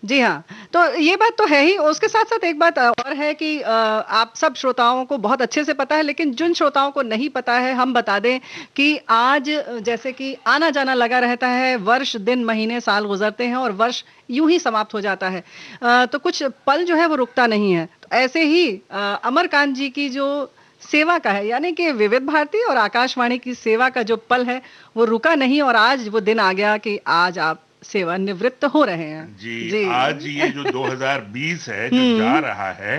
जी हाँ, तो ये बात तो है ही। उसके साथ-साथ एक बात और है कि आप सब श्रोताओं को बहुत अच्छे से पता है, लेकिन जिन श्रोताओं को नहीं पता है, हम बता दें कि आज जैसे कि आना-जाना लगा रहता है, वर्ष, दिन, महीने, साल गुज़रते हैं और वर्ष यूँ ही समाप्त हो जाता है। तो कुछ पल जो है वो रुकता नहीं है। तो ऐसे ही अमरकांत जी की जो सेवा का है, यानी कि विविध भारती और आकाशवाणी की सेवा का जो पल है, वो रुका नहीं और आज वो दिन आ गया कि आज आप सेवानिवृत्त हो रहे हैं। जी, आज जी। ये जो 2020 है जो जा हुँ, रहा है,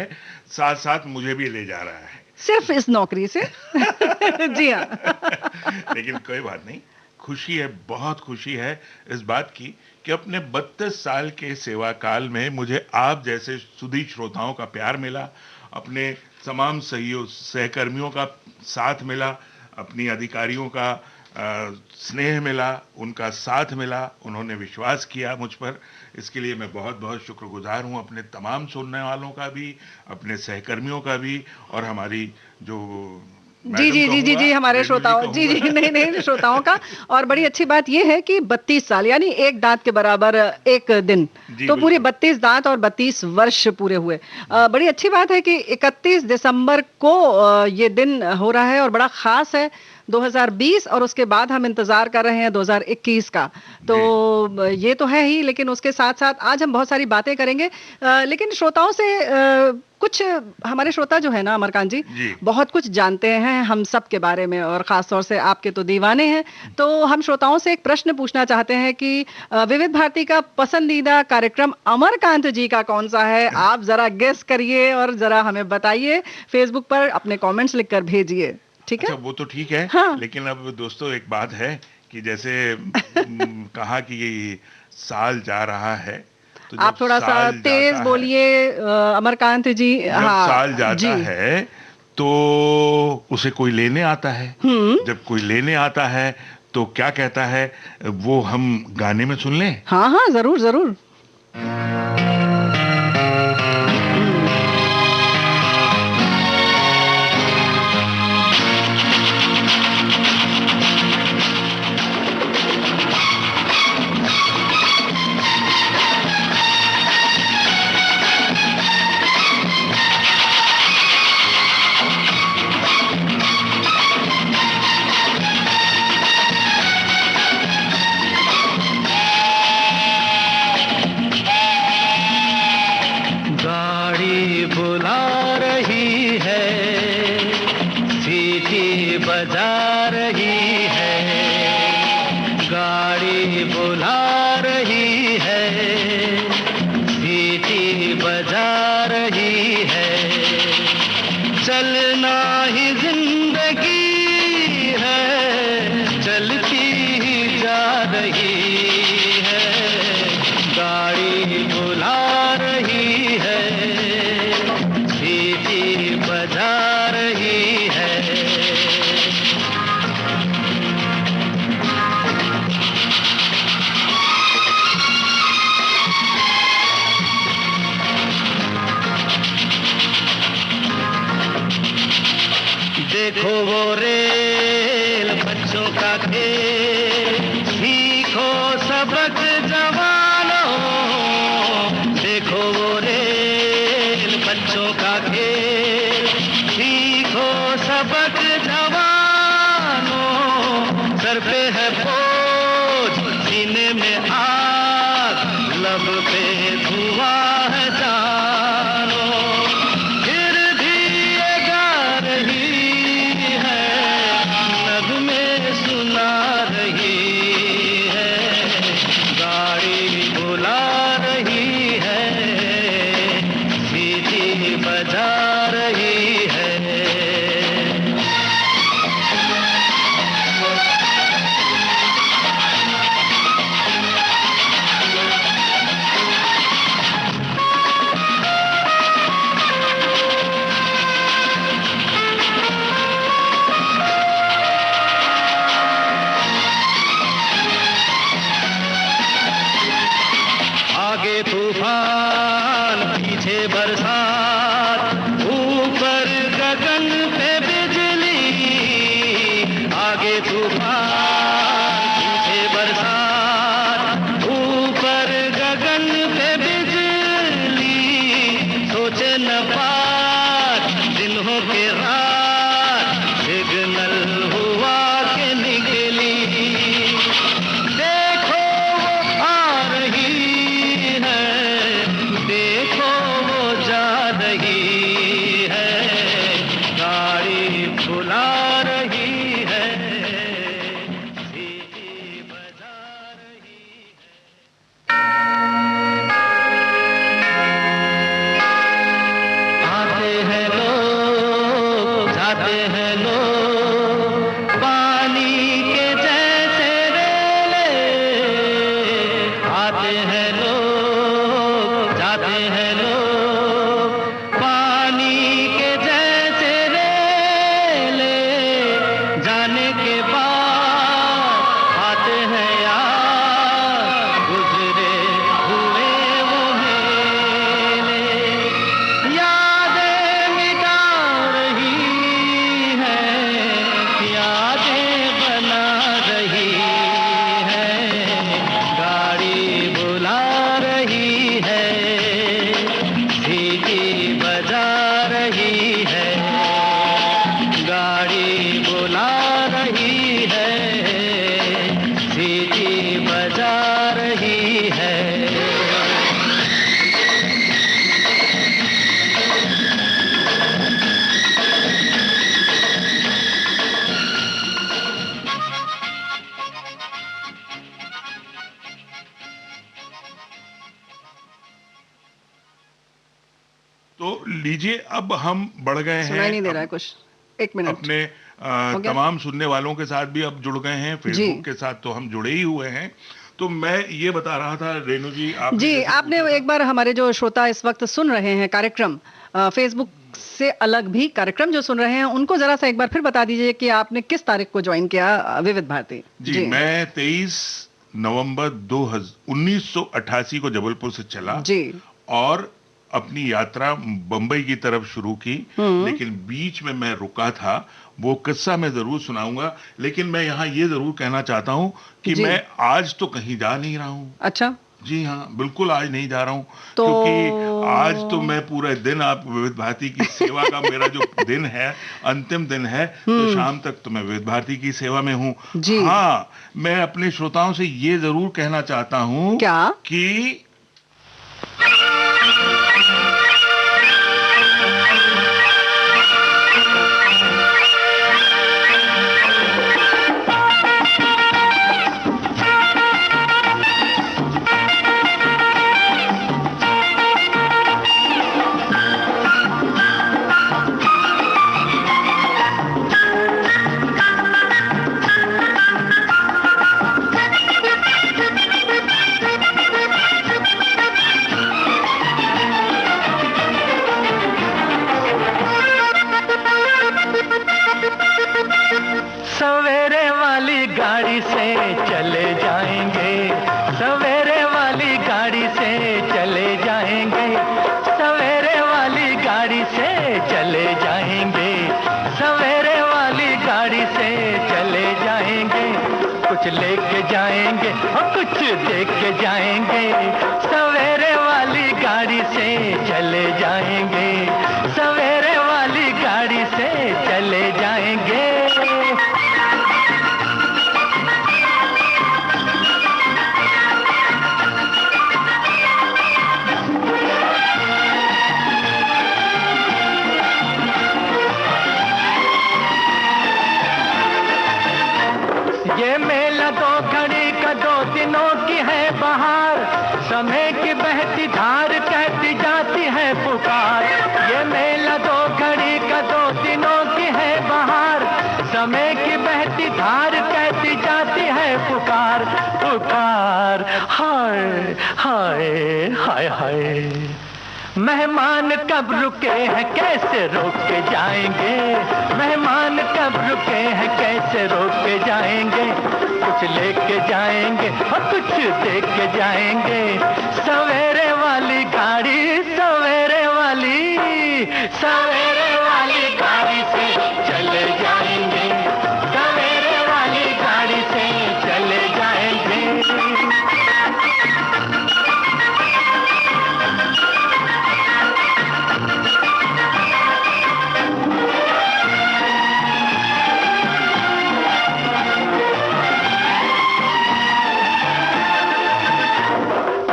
साथ-साथ मुझे भी ले जा रहा है। सिर्फ़ इस नौकरी से। जी हाँ। लेकिन कोई बात नहीं, खुशी है, बहुत खुशी है इस बात की कि अपने 32 साल के सेवा काल में मुझे आप जैसे सुधी श्रोताओं का प्यार मिला, अपने तमाम सहकर्मियों का साथ मिला, अपनी अधिकारियों का स्नेह मिला, उनका साथ मिला, उन्होंने विश्वास किया मुझ पर। इसके लिए मैं बहुत-बहुत शुक्रगुज़ार हूँ अपने तमाम सुनने वालों का भी, अपने सहकर्मियों का भी और हमारी जो जी, मैडम जी, जी, जी, कहूँगा, जी, हमारे रेणु जी श्रोताओं जी, कहूँगा। जी, नहीं, नहीं, श्रोताओं का। और बड़ी अच्छी बात ये है कि 32 साल यानी एक दाँत के बराबर एक दिन। जी, तो पूरे बिल्कुल। 32 दाँत और 32 वर्ष पूरे हुए। बड़ी अच्छी बात है कि 31 दिसंबर को ये दिन हो रहा है और बड़ा ख़ास है 2020 और उसके बाद हम इंतज़ार कर रहे हैं 2021 का। तो जी, ये तो है ही, लेकिन उसके साथ-साथ आज हम बहुत सारी बातें करेंगे। लेकिन श्रोताओं से कुछ हमारे श्रोता जो है ना अमरकांत जी, जी, बहुत कुछ जानते हैं हम सब के बारे में और ख़ास तौर से आपके तो दीवाने हैं। तो हम श्रोताओं से एक प्रश्न पूछना चाहते हैं कि विविध भारती का पसंदीदा कार्यक्रम अमरकांत जी का कौन-सा है? आप ज़रा गेस करिए और ज़रा हमें बताइए। फ़ेसबुक पर अपने कमेंट्स लिखकर भेजिए। ठीक है? अच्छा वो तो ठीक है, हाँ। लेकिन अब दोस्तों एक बात है कि जैसे कहा कि ये साल जा रहा है, तो जब आप थोड़ा-सा साल तेज़ जाता है बोलिए अमरकांत जी। जब हाँ, साल जाता जी। है, तो उसे कोई लेने आता है। हुँ। जब कोई लेने आता है, तो क्या कहता है, वो हम गाने में सुन लें? हाँ, हाँ, ज़रूर, ज़रूर। हुँ। गाड़ी बुला रही है, सीटी बजा रही है, गाड़ी बुला रही है, सीटी बजा रही है, चलना ही जिंदगी है, चलती ही जा रही है, गाड़ी बुला रही है, सीटी बजा रही है। देखो वो रेल बच्चों का खेल, सीखो सबक जवानों, देखो वो रेल बच्चों का खेल, सीखो सबक जवानों, सर पे है बोझ, सीने में आग, लब पे धुआं है जानो, फिर भी ये गा रही है, नगमे सुना रही है, गाड़ी बुला रही है, सीटी बजा रही है। आगे तूफान पीछे बरसात, ऊपर गगन पे बिजली, आगे तूफान पीछे बरसात, ऊपर गगन पे बिजली, तो लीजिए, अब हम बढ़ गए सुनाई हैं नहीं दे रहा है कुछ, 1 मिनट अपने हो गया तमाम सुनने वालों के साथ भी अब जुड़ गए हैं, जी। फेसबुक के साथ तो हम जुड़े ही हुए हैं। तो मैं ये बता रहा था रेणु जी, आपने जी, जैसे आपने पूछा था। एक बार हमारे जो श्रोता इस वक्त सुन रहे हैं कार्यक्रम, फेसबुक से अलग भी कार्यक्रम जो सुन रहे हैं, उनको जरा सा एक बार फिर बता दीजिए कि आपने किस तारीख को ज्वाइन किया विविध भारती। जी, मैं 23 नवंबर 1988 को जबलपुर से चला जी। और अपनी यात्रा बंबई की तरफ शुरू की, लेकिन बीच में मैं रुका था। वो किस्सा मैं जरूर सुनाऊंगा, लेकिन मैं यहाँ ये जरूर कहना चाहता हूँ कि जी। मैं आज तो कहीं जा नहीं रहा हूँ। अच्छा, जी हाँ, बिल्कुल आज नहीं जा रहा हूँ, तो क्योंकि आज तो मैं पूरे दिन, आप विविध भारती की सेवा का मेरा जो दिन है, अंतिम दिन है, तो शाम तक तो मैं विविध भारती की सेवा में हूँ। जी। हाँ, मैं अपने श्रोताओं से ये जरूर कहना चाहता हूँ क्या कि सवेरे वाली गाड़ी से चले जाएंगे, सवेरे वाली गाड़ी से चले जाएंगे, सवेरे वाली गाड़ी से चले जाएंगे, सवेरे वाली गाड़ी से चले जाएंगे। कुछ लेके जाएंगे और कुछ देख के जाएंगे, सवेरे वाली गाड़ी से चले जाएंगे, सवेरे वाली गाड़ी से चले जाएंगे। ये मेला दो घड़ी का, 2 दिनों की है बहार, समय की बहती धार कहती जाती है पुकार। ये मेला 2 घड़ी का, 2 दिनों की है बहार, समय की बहती धार कहती जाती है पुकार, पुकार। हाय हाय हाय हाय, मेहमान कब रुके हैं, कैसे रोक के जाएंगे, मेहमान कब रुके हैं, कैसे रोक के जाएंगे। कुछ लेके जाएंगे और कुछ देख के जाएंगे, सवेरे वाली गाड़ी, सवेरे वाली, सवेरे वाली गाड़ी से चले जाएंगे, सवेरे वाली गाड़ी से चले जाएंगे।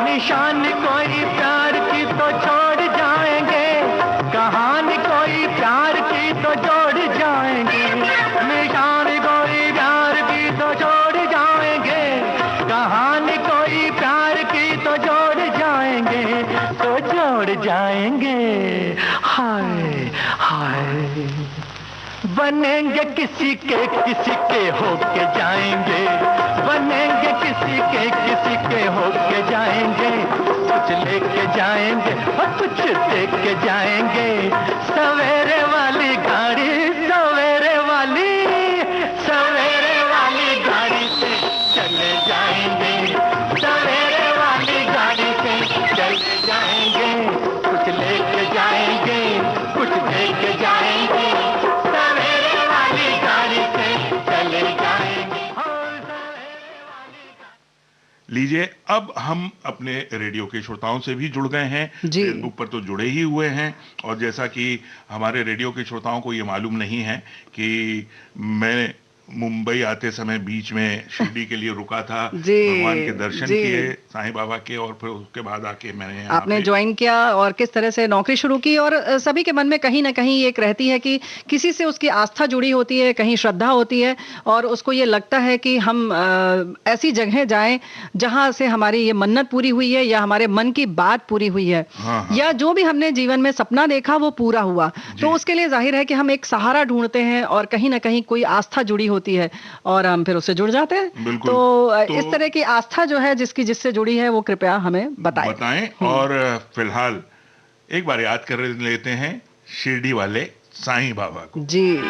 निशान कोई प्यार की तो छोड़ जाएंगे, कहानी कोई प्यार की तो जोड़ जाएंगे, निशान कोई प्यार की तो छोड़ जाएंगे, कहानी कोई प्यार की तो जोड़ जाएंगे, तो जोड़ जाएंगे। हाय हाय, बनेंगे किसी के होके जाएंगे, बनेंगे किसी के होके जाएंगे। कुछ लेके जाएंगे और कुछ देख के जाएंगे, सवेरे वाली गाड़ी, सवेरे वाली, सवेरे वाली गाड़ी से चले जाएंगे, सवेरे वाली गाड़ी से चले जाएंगे। कुछ लेके जाएंगे, कुछ देख के जाएंगे, सवेरे वाली गाड़ी से चले जाएंगे। लीजिए, अब हम अपने रेडियो के श्रोताओं से भी जुड़ गए हैं, जी। फेसबुक पर तो जुड़े ही हुए हैं। और जैसा कि हमारे रेडियो के श्रोताओं को ये मालूम नहीं है कि मैं मुंबई आते समय बीच में शिरडी के लिए रुका था, जी, भगवान के दर्शन जी। किए साईं बाबा के, और फिर उसके बाद आके मैंने यहाँ आपने पे ज्वाइन किया और किस तरह से नौकरी शुरू की, और सभी के मन में कहीं ना कहीं एक रहती है कि किसी से उसकी आस्था जुड़ी होती है, कहीं श्रद्धा होती है, और उसको ये लगता है कि हम ऐसी जगह जाएं जहां से हमारी ये मन्नत पूरी हुई है, या हमारे मन की बात पूरी हुई है, हाँ, हाँ। या जो भी हमने जीवन में सपना देखा वो पूरा हुआ। जी। तो उसके लिए जाहिर है कि हम एक सहारा ढूंढते हैं, और कहीं ना कहीं कोई आस्था जुड़ी होती है और हम फिर उससे जुड़ जाते हैं। बिल्कुल। तो तो इस तरह की आस्था जो है जिससे जुड़ी है वो कृपया हमें बताएं। और फिलहाल एक बार याद कर लेते हैं शिरडी वाले साईं बाबा को। जी।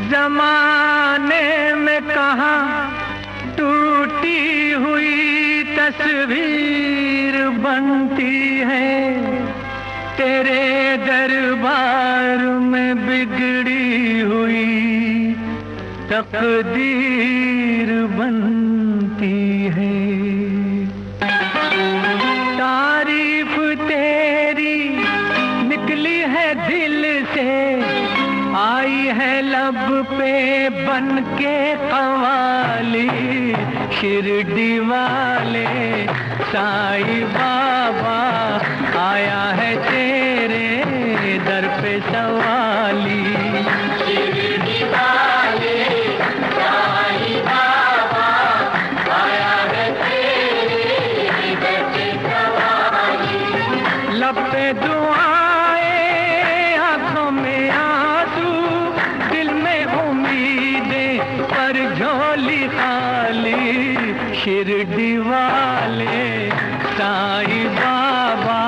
जमाने में कहाँ टूटी हुई तस्वीर बनती है, तेरे दरबार में बिगड़ी हुई तकदीर बनती है। तारीफ तेरी निकली है दिल से, आई है लब पे बन के कवाली, शिरडी वाले साईं बाबा आया है तेरे दर पे सवाली। शिरडी वाले साईं बाबा आया है तेरे दर पे सवाली। लब पे दुआएं, आंखों में आंसू, दिल में उम्मीदें पर झोली खाली, शिरडी वाले साईं बाबा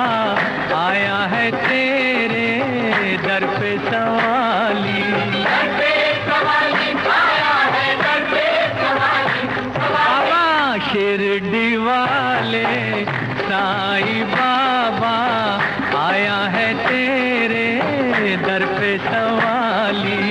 आया है तेरे दर पे सवाली। दर पे सवाली आया है, दर पे सवाली बाबा, शिरडी वाले साईं बाबा आया है तेरे दर पे सवाली।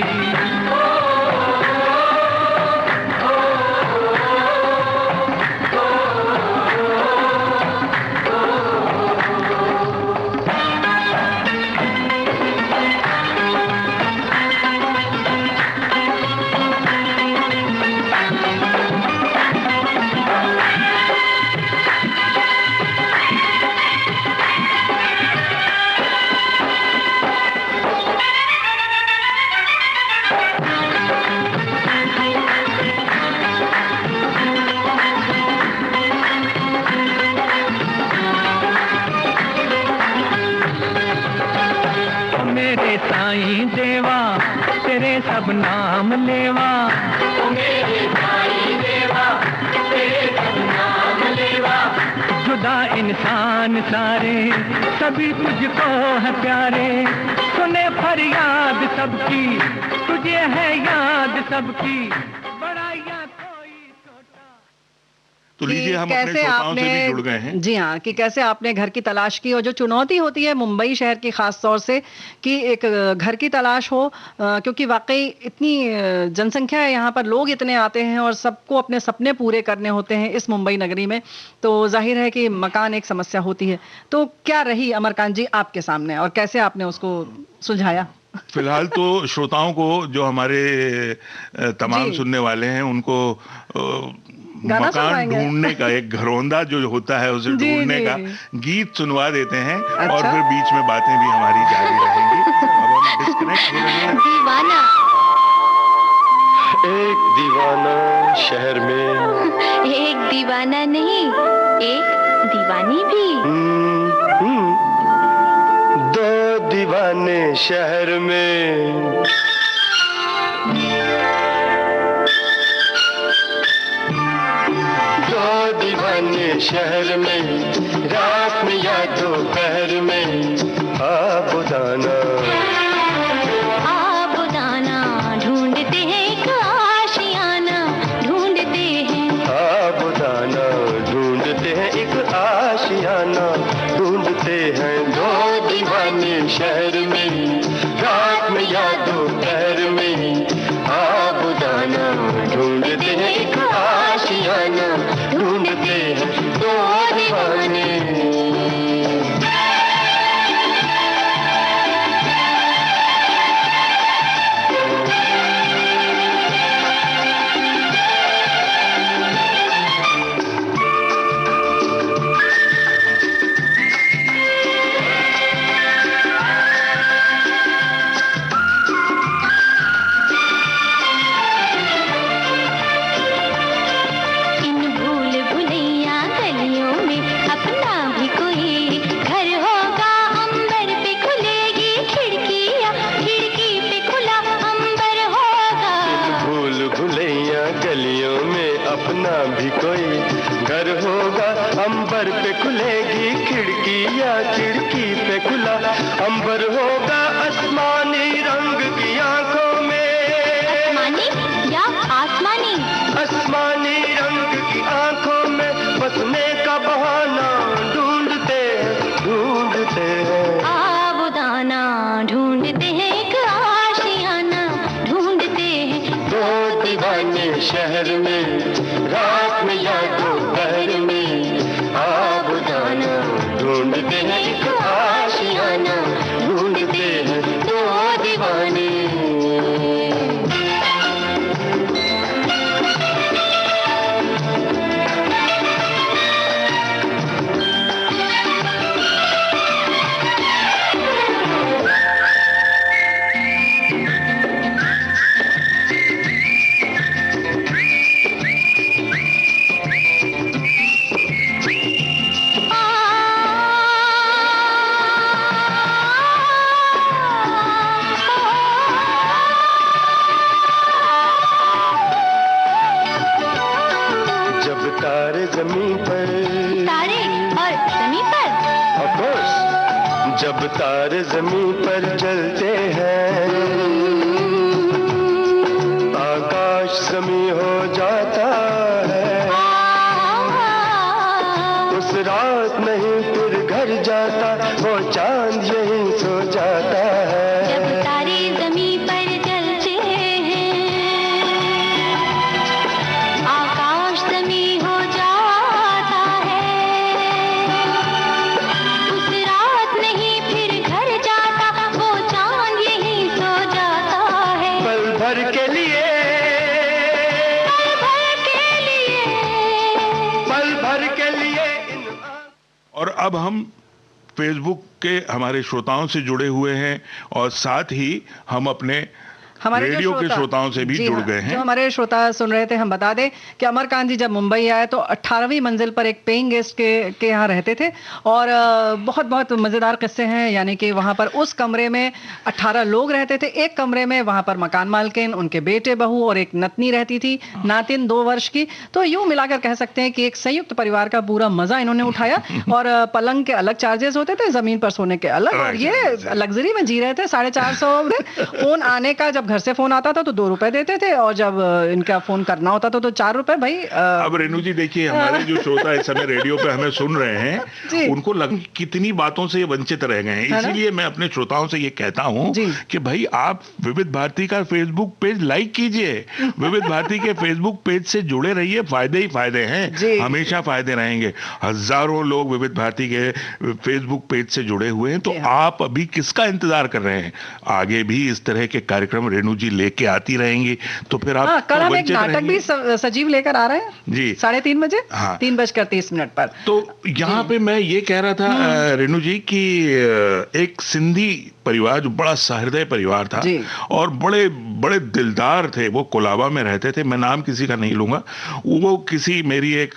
मेरे साईं देवा तेरे सब नाम लेवा, मेरे साईं देवा तेरे सब नाम लेवा, जुदा इंसान सारे सभी तुझको है प्यारे, सुने फरियाद सबकी तुझे है याद सबकी, बड़ा या कोई छोटा। तो लीजिए हम अपने कैसे श्रोताओं से भी आपने, जुड़ गए हैं। जी हाँ, कि कैसे आपने घर की तलाश की, और जो चुनौती होती है मुंबई शहर की खास तौर से कि एक घर की तलाश हो, क्योंकि वाकई इतनी जनसंख्या है यहाँ पर, लोग इतने आते हैं और सबको अपने सपने पूरे करने होते हैं इस मुंबई नगरी में, तो जाहिर है कि मकान एक समस्या होती है। तो क्या रही अमरकांत जी आपके सामने, और कैसे आपने उसको सुलझाया? फिलहाल तो श्रोताओं को, जो हमारे तमाम जी। सुनने वाले हैं, उनको गाना मकान सुनवाएंगे? ढूंढने का, एक घरौंदा जो होता है उसे जी, ढूंढने जी, का जी। गीत सुनवा देते हैं, और अच्छा। फिर बीच में बातें भी हमारी जारी रहेंगी। अब हम डिस्कनेक्ट हो रहे हैं। दीवाना, एक दीवाना शहर में, एक दीवाना नहीं, एक दीवानी भी। दो दीवाने शहर में, दो दीवाने शहर में, रात में या दोपहर में, आबुदाना आबुदाना ढूंढते हैं एक आशियाना, ढूंढते हैं आबुदाना ढूंढते हैं एक आशियाना, ढूंढते हैं दो दीवाने शहर में, रात में या दोपहर में, आबुदाना ढूंढते हैं एक आशियाना, ढूंढते हैं दो दीवाने अपना भी कोई घर होगा। अंबर पे खुलेगी खिड़की या खिड़की पे खुला अंबर होगा। आसमानी रंग की आंखों में, आसमानी या आसमानी, आसमानी रंग की आंखों में बसने का बहाना ढूंढते हैं। आबुदाना ढूंढते हैं, एक आशियाना ढूंढते हैं। दो दीवाने शहर में, रात में या दोपहर में, आबुदाना ढूंढते हैं, एक आशियाना ढूंढते हैं दो दीवाने। तारे जमीन पर, तारे और जमीन पर, ऑफ कोर्स, जब तारे जमीन पर चलते हैं, आकाश जमीन हो जाता है। उस रात नहीं फिर घर जाता, वो चांद यहीं सो जाता है। जब तारे जमीन पर चलते हैं, आकाश जमीन हो जाता है। उस रात नहीं फिर घर जाता, वो चांद यहीं सो जाता है। पल भर के लिए, पल भर के लिए, पल भर के लिए और अब हम फेसबुक के हमारे श्रोताओं से जुड़े हुए हैं और साथ ही हम अपने हमारे जो रेडियो के श्रोताओं से भी जी जुड़ हाँ, गए हैं। जो हमारे श्रोता सुन रहे थे, हम बता दें कि अमरकांत जी जब मुंबई आए तो 18वीं मंजिल पर एक पेइंग गेस्ट के यहाँ रहते थे और बहुत बहुत मजेदार किस्से हैं। यानी कि वहाँ पर उस कमरे में 18 लोग रहते थे। एक कमरे में वहाँ पर मकान मालकिन, उनके बेटे बहू और एक नतनी रहती थी, नातिन 2 वर्ष की। तो यूं मिलाकर कह सकते हैं कि एक संयुक्त परिवार का पूरा मजा इन्होंने उठाया। और पलंग के अलग चार्जेस होते थे, जमीन पर सोने के अलग, और ये लग्जरी में जी रहे थे। 450 में फोन आने का, जब घर से फोन आता था तो 2 रुपए देते थे, और जब इनका फोन करना होता था तो 4 रुपए। भाई अब रेणु जी देखिए, हमारे जो श्रोता इस समय रेडियो पे हमें सुन रहे हैं, जी। उनको कितनी बातों से ये वंचित रह गए हैं। है ना? इसीलिए मैं अपने श्रोताओं से ये कहता हूं जी। कि भाई आप विविध भारती का फेसबुक पेज लाइक कीजिए, विविध भारती के फेसबुक पेज से जुड़े रहिए, फायदे ही फायदे जी। हैं, हमेशा फायदे रहेंगे। हजारों लोग विविध भारती के फेसबुक पेज से जुड़े हुए हैं, तो जी हाँ। आप अभी किसका इंतजार कर रहे हैं? आगे भी इस तरह के कार्यक्रम रेणु जी लेके आती रहेंगी, तो फिर आप कल हम एक वंचित नाटक रहेंगे। भी सजीव लेकर आ रहे हैं जी। 3:30 बजे, हाँ। 3:30 पर। तो यहाँ पे मैं ये कह रहा था रेणु जी कि एक सिंधी परिवार जो बड़ा सहृदय परिवार था जी। और बड़े बड़े दिलदार थे, वो कोलाबा में रहते थे। मैं नाम किसी का नहीं लूंगा। वो किसी मेरी एक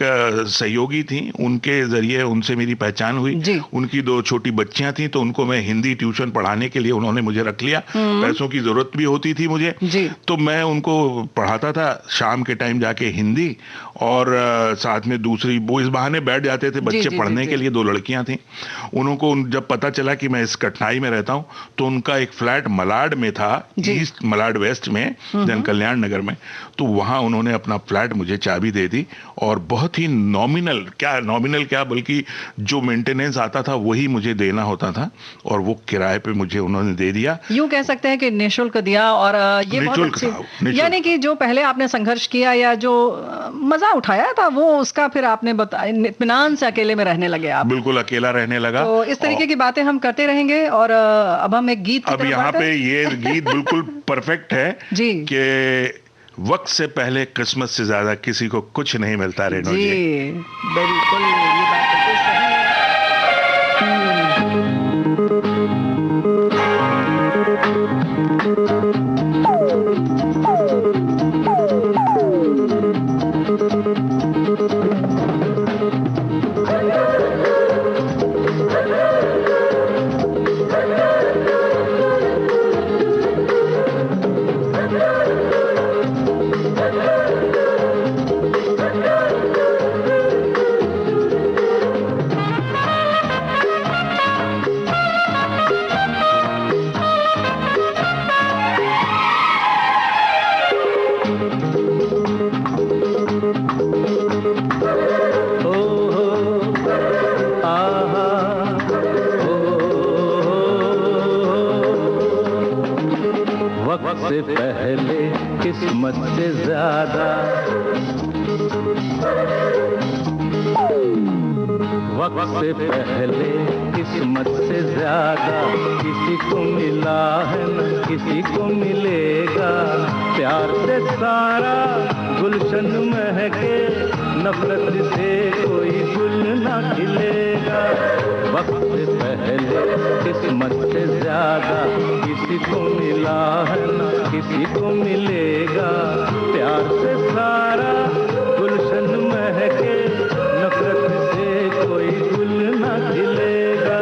सहयोगी थी, उनके जरिए उनसे मेरी पहचान हुई। जी। उनकी 2 छोटी बच्चियां थी, तो उनको मैं हिंदी ट्यूशन पढ़ाने के लिए उन्होंने मुझे रख लिया। पैसों की जरूरत भी होती थी मुझे, जी। तो मैं उनको पढ़ाता था शाम के टाइम जाके हिंदी, और साथ में दूसरी वो इस बहाने बैठ जाते थे बच्चे जी, पढ़ने जी। के लिए। 2 लड़कियां थी। उनको जब पता चला कि मैं इस कठिनाई में रहता हूं, तो उनका एक फ्लैट मलाड में था, ईस्ट मलाड वेस्ट में, जन कल्याण नगर में। तो वहां उन्होंने अपना फ्लैट मुझे चाबी दे दी, और बहुत ही नॉमिनल क्या बल्कि जो मेंटेनेंस आता था वही मुझे देना होता था, और वो किराए पे मुझे उन्होंने दे दिया। यूं कह सकते हैं कि निःशुल्क दिया। और ये बहुत निःशुल्क अच्छी, था, निःशुल्क। यानी कि जो पहले आपने संघर्ष किया या जो मजा उठाया था, वो उसका फिर आपने इत्मीनान से अकेले में रहने लगे आप। बिल्कुल अकेला रहने लगा। तो इस तरीके की बातें हम करते रहेंगे। और अब हम एक गीत की अब तरफ यहाँ बढ़ते पे हैं। ये गीत बिल्कुल परफेक्ट है जी। कि वक्त से पहले क्रिसमस से ज्यादा किसी को कुछ नहीं मिलता रेणु जी जी। बिल्कुल, ये बात बिल्कुल सही है। वक्त से पहले किस्मत से ज्यादा, वक्त से पहले किस्मत से ज्यादा किसी को मिला है न किसी को मिलेगा। प्यार से सारा गुलशन महके, नफरत से कोई गुल ना खिलेगा। वक्त से पहले किस्मत से ज्यादा किसी को मिला है न किसी को मिलेगा। प्यार से सारा गुलशन महके, नफरत से कोई गुल ना खिलेगा।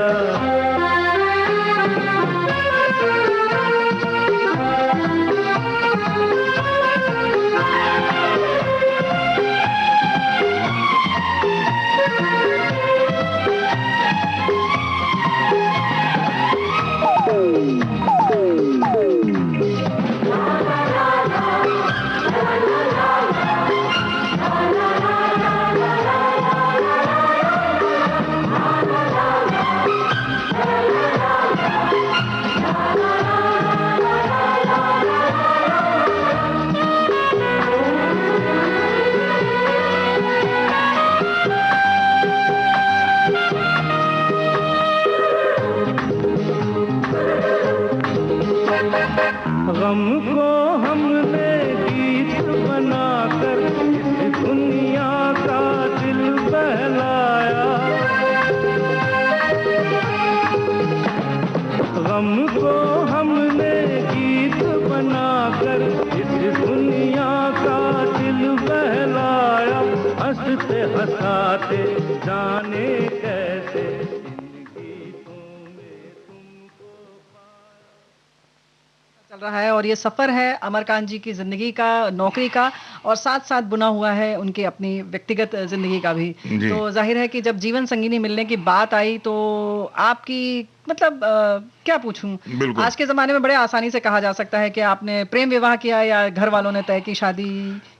गम को हमने गीत बनाकर इस दुनिया का दिल बहलाया। गम को हमने गीत बनाकर इस दुनिया का दिल बहलाया। हंसते हंसाते जाने कैसे चल रहा है। और ये सफर है अमरकांत जी की जिंदगी का, नौकरी का, और साथ साथ बुना हुआ है उनकी अपनी व्यक्तिगत जिंदगी का भी। तो जाहिर है कि जब जीवन संगिनी मिलने की बात आई तो आपकी मतलब क्या पूछूं, आज के जमाने में बड़े आसानी से कहा जा सकता है कि आपने प्रेम विवाह किया या घर वालों ने तय की शादी,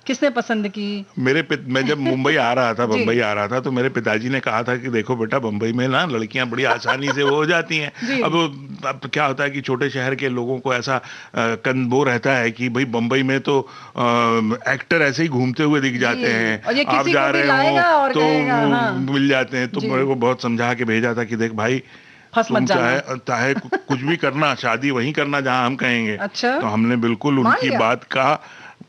किसने पसंद की? मैं जब मुंबई आ रहा था, बम्बई आ रहा था, तो मेरे पिताजी ने कहा था कि देखो बेटा, बम्बई में ना लड़कियां बड़ी आसानी से वो हो जाती हैं। अब क्या होता है कि छोटे शहर के लोगों को ऐसा वो रहता है कि भाई बम्बई में तो एक्टर ऐसे ही घूमते हुए दिख जाते हैं, आप जा रहे हो तो मिल जाते हैं। तो मेरे को बहुत समझा के भेजा था कि देख भाई, तुम चाहे कुछ भी करना, शादी वहीं करना जहां हम कहेंगे। अच्छा? तो हमने बिल्कुल उनकी बात का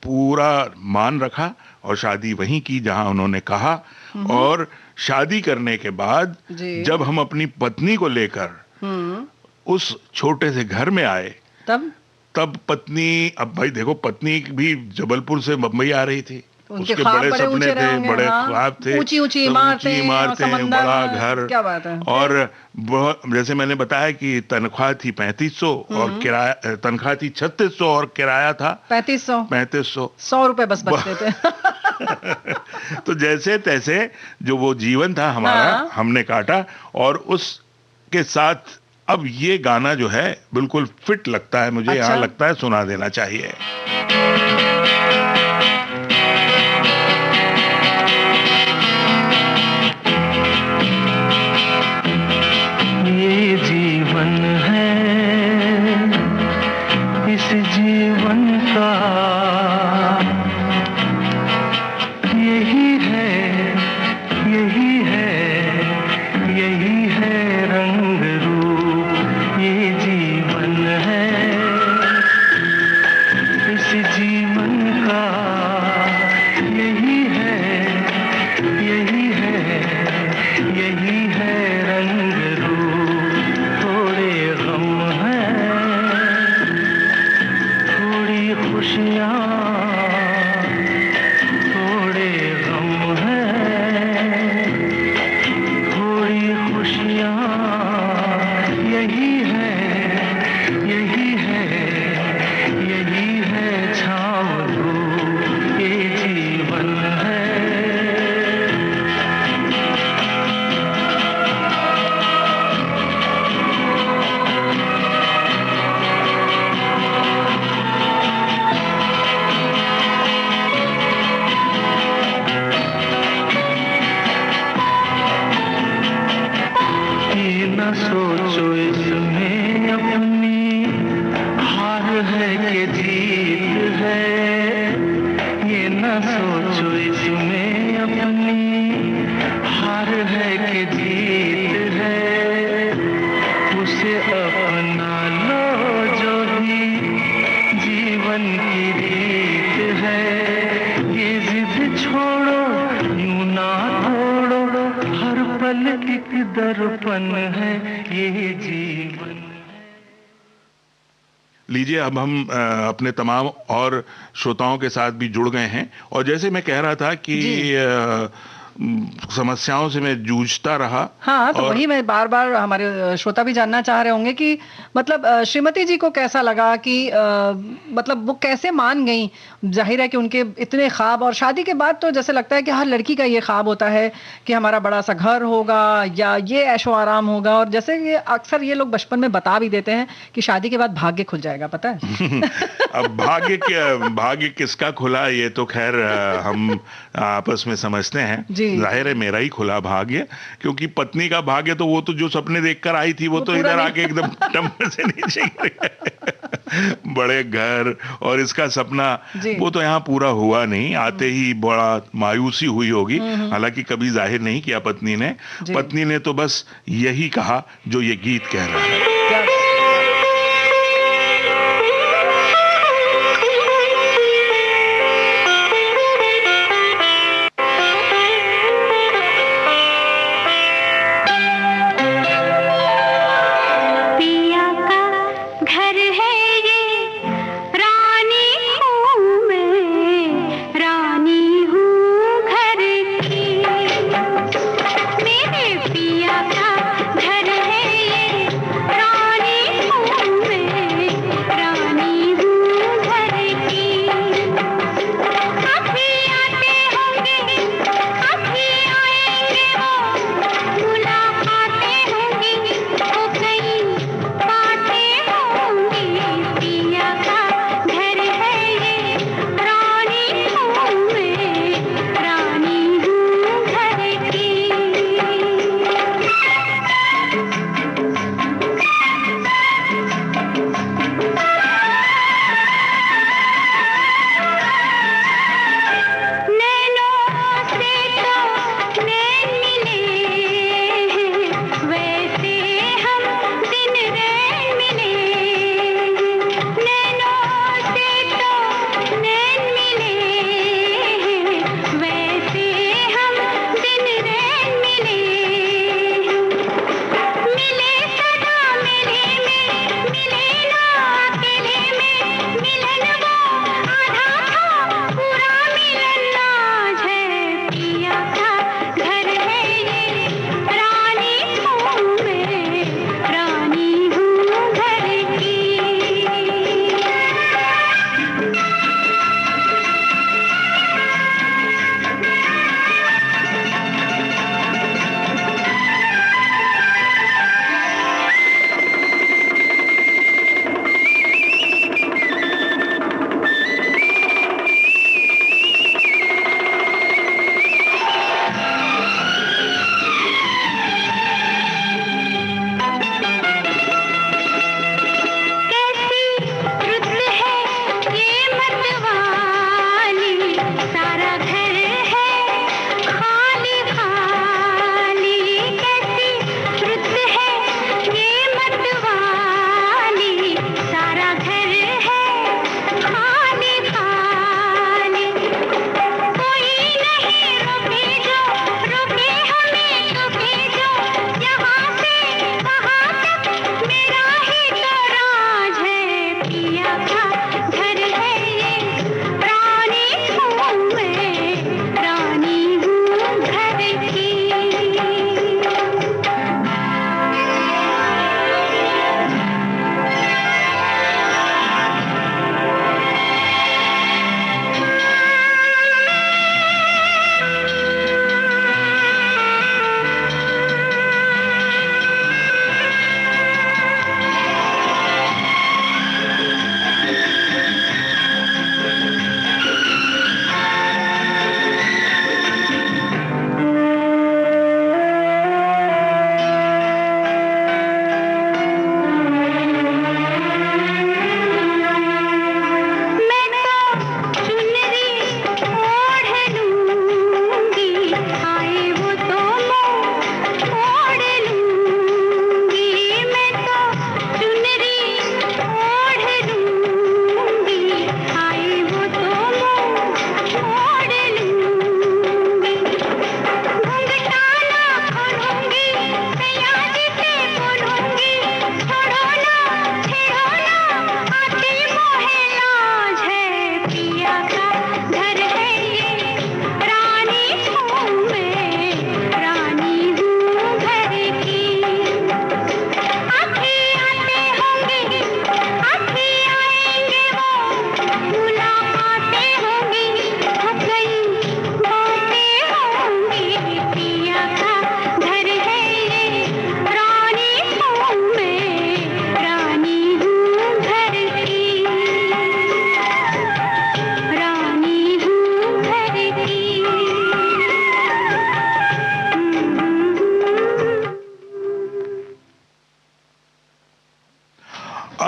पूरा मान रखा और शादी वहीं की जहां उन्होंने कहा। और शादी करने के बाद जब हम अपनी पत्नी को लेकर उस छोटे से घर में आए, तब पत्नी, अब भाई देखो, पत्नी भी जबलपुर से मुंबई आ रही थी, उसके बड़े सपने थे, बड़े ख्वाब थे, ऊंची इमारतें, बड़ा घर। क्या बात है। और जैसे मैंने बताया कि तनख्वाह थी 3500 और किराया, तनख्वाह थी 3600 और किराया था 3500। 100 रुपए बस बचते थे। तो जैसे तैसे जो वो जीवन था हमारा, हमने काटा। और उसके साथ अब ये गाना जो है बिल्कुल फिट लगता है मुझे। यहाँ लगता है सुना देना चाहिए। ये जीवन है, इस जीवन का यही है, यही है, यही है रंग रूप। ये जीवन है, इस जीवन का यही है, यही है, यही है रंग रूप। थोड़े गम हैं, थोड़ी खुशियाँ, थोड़े गम हैं, थोड़ी खुशियाँ, यही है, यही है, यही है छाँव धूप। ये जीवन है। रीत है, ये न सोचो इसमें अपनी हार है कि जीत है, उसे अपना लो जो भी जीवन की रीत है। ये जिद छोड़ो, यूं ना तोड़ो, हर पल एक दर्पण है ये जीवन। लीजिए, अब हम अपने तमाम और श्रोताओं के साथ भी जुड़ गए हैं, और जैसे मैं कह रहा था कि समस्याओं से मैं जूझता रहा। हाँ, तो वही मैं बार बार, हमारे श्रोता भी जानना चाह रहे होंगे कि मतलब श्रीमती जी को कैसा लगा कि मतलब वो कैसे मान गई। जाहिर है कि उनके इतने ख्वाब, और शादी के बाद तो जैसे लगता है कि हर लड़की का ये ख्वाब होता है कि हमारा बड़ा सा घर होगा या ये ऐशो आराम होगा, और जैसे कि अक्सर ये लोग बचपन में बता भी देते हैं कि शादी के बाद भाग्य खुल जाएगा, पता है। अब भाग्य किसका खुला, ये तो खैर हम आपस में समझते हैं। जाहिर है मेरा ही खुला भाग्य, क्योंकि पत्नी का भाग्य तो वो तो जो सपने देखकर आई थी वो तो इधर आके एकदम टम्बर से नीचे गिर गए। बड़े घर और इसका सपना वो तो यहाँ पूरा हुआ नहीं, आते ही बड़ा मायूसी हुई होगी। हालांकि कभी जाहिर नहीं किया पत्नी ने तो बस यही कहा जो ये गीत कह रहा है। मेरे पिया का घर है ये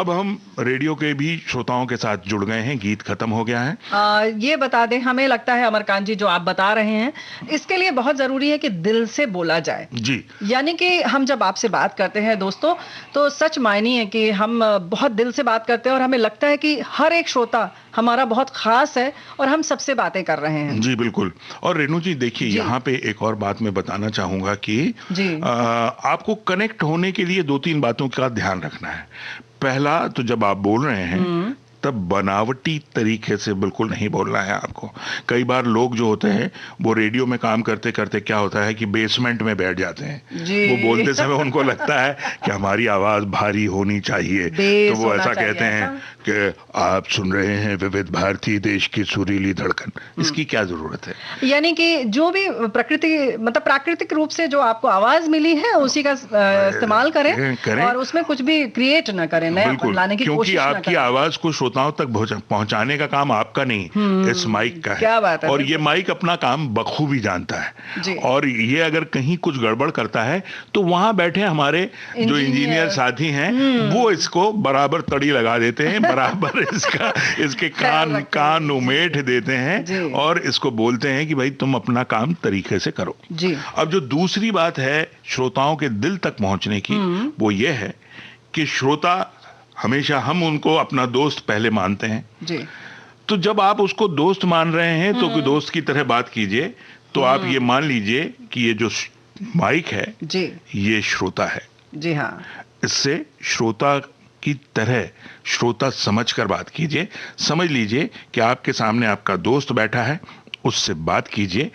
अब हम रेडियो के भी श्रोताओं के साथ जुड़ गए हैं, गीत खत्म हो गया है। ये बता दें, हमें लगता है अमरकांत जी जो आप बता रहे हैं, इसके लिए बहुत जरूरी है कि दिल से बोला जाए जी। यानी कि हम जब आपसे बात करते हैं दोस्तों, तो सच मायनी है कि हम बहुत दिल से बात करते हैं और हमें लगता है कि हर एक श्रोता हमारा बहुत खास है और हम सबसे बातें कर रहे हैं। जी बिल्कुल। और रेणु जी देखिए, यहाँ पे एक और बात मैं बताना चाहूंगा कि आपको कनेक्ट होने के लिए 2-3 बातों का ध्यान रखना है। पहला तो जब आप बोल रहे हैं तब बनावटी तरीके से बिल्कुल नहीं बोलना है आपको। कई बार लोग जो होते हैं वो रेडियो में काम करते करते क्या होता है कि बेसमेंट में बैठ जाते हैं। वो बोलते समय उनको लगता है कि हमारी आवाज भारी होनी चाहिए, तो वो ऐसा कहते हैं कि आप सुन रहे हैं विविध भारती, देश की सुरीली धड़कन। इसकी क्या जरूरत है? यानी कि जो भी मतलब प्राकृतिक रूप से जो आपको आवाज मिली है उसी का इस्तेमाल करें और उसमें कुछ भी क्रिएट ना करें, नया लाने की कोशिश ना करें। क्योंकि आपकी आवाज को श्रोताओं तक पहुंचाने का काम आपका नहीं, इस माइक का है। क्या बात है। और ये माइक अपना काम बखूबी जानता है। और ये अगर कहीं कुछ गड़बड़ करता है तो वहां बैठे हमारे जो इंजीनियर साथी हैं वो इसको बराबर तड़ी लगा देते हैं, बराबर इसके कान उमेट देते हैं और इसको बोलते हैं कि भाई तुम अपना काम तरीके से करो जी। अब जो दूसरी बात है श्रोताओं के दिल तक पहुंचने की, वो ये है कि श्रोता हमेशा, हम उनको अपना दोस्त पहले मानते हैं जी। तो जब आप उसको दोस्त मान रहे हैं तो कोई दोस्त की तरह बात कीजिए। तो आप ये मान लीजिए कि ये जो माइक है जी, ये श्रोता है जी। हाँ, इससे श्रोता की तरह श्रोता समझकर बात कीजिए। समझ लीजिए कि आपके सामने आपका दोस्त बैठा है, उससे बात कीजिए।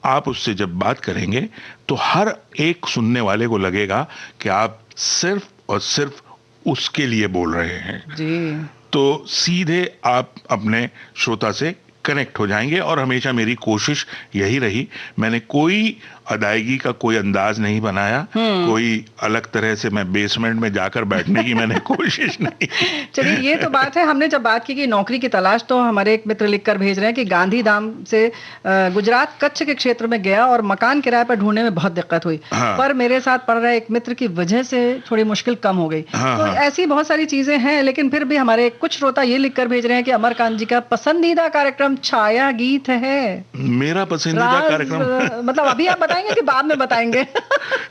आप उससे जब बात करेंगे तो हर एक सुनने वाले को लगेगा कि आप सिर्फ और सिर्फ उसके लिए बोल रहे हैं जी। तो सीधे आप अपने श्रोता से कनेक्ट हो जाएंगे। और हमेशा मेरी कोशिश यही रही, मैंने कोई अदायगी का कोई अंदाज नहीं बनाया, कोई अलग तरह से मैं बेसमेंट में जाकर बैठने की मैंने कोशिश नहीं। चलिए, ये तो बात है। हमने जब बात की कि नौकरी की तलाश, तो हमारे एक मित्र लिखकर भेज रहे हैं कि गांधीधाम से गुजरात कच्छ के क्षेत्र में गया और मकान किराए पर ढूंढने में बहुत दिक्कत हुई। पर मेरे साथ पढ़ रहे एक मित्र की वजह से थोड़ी मुश्किल कम हो गई। तो ऐसी बहुत सारी चीजें हैं, लेकिन फिर भी हमारे कुछ श्रोता ये लिखकर भेज रहे हैं कि अमरकांत जी का पसंदीदा कार्यक्रम छाया गीत है। मेरा पसंदीदा कार्यक्रम मतलब अभी आप बताएंगे कि बाद में बताएंगे?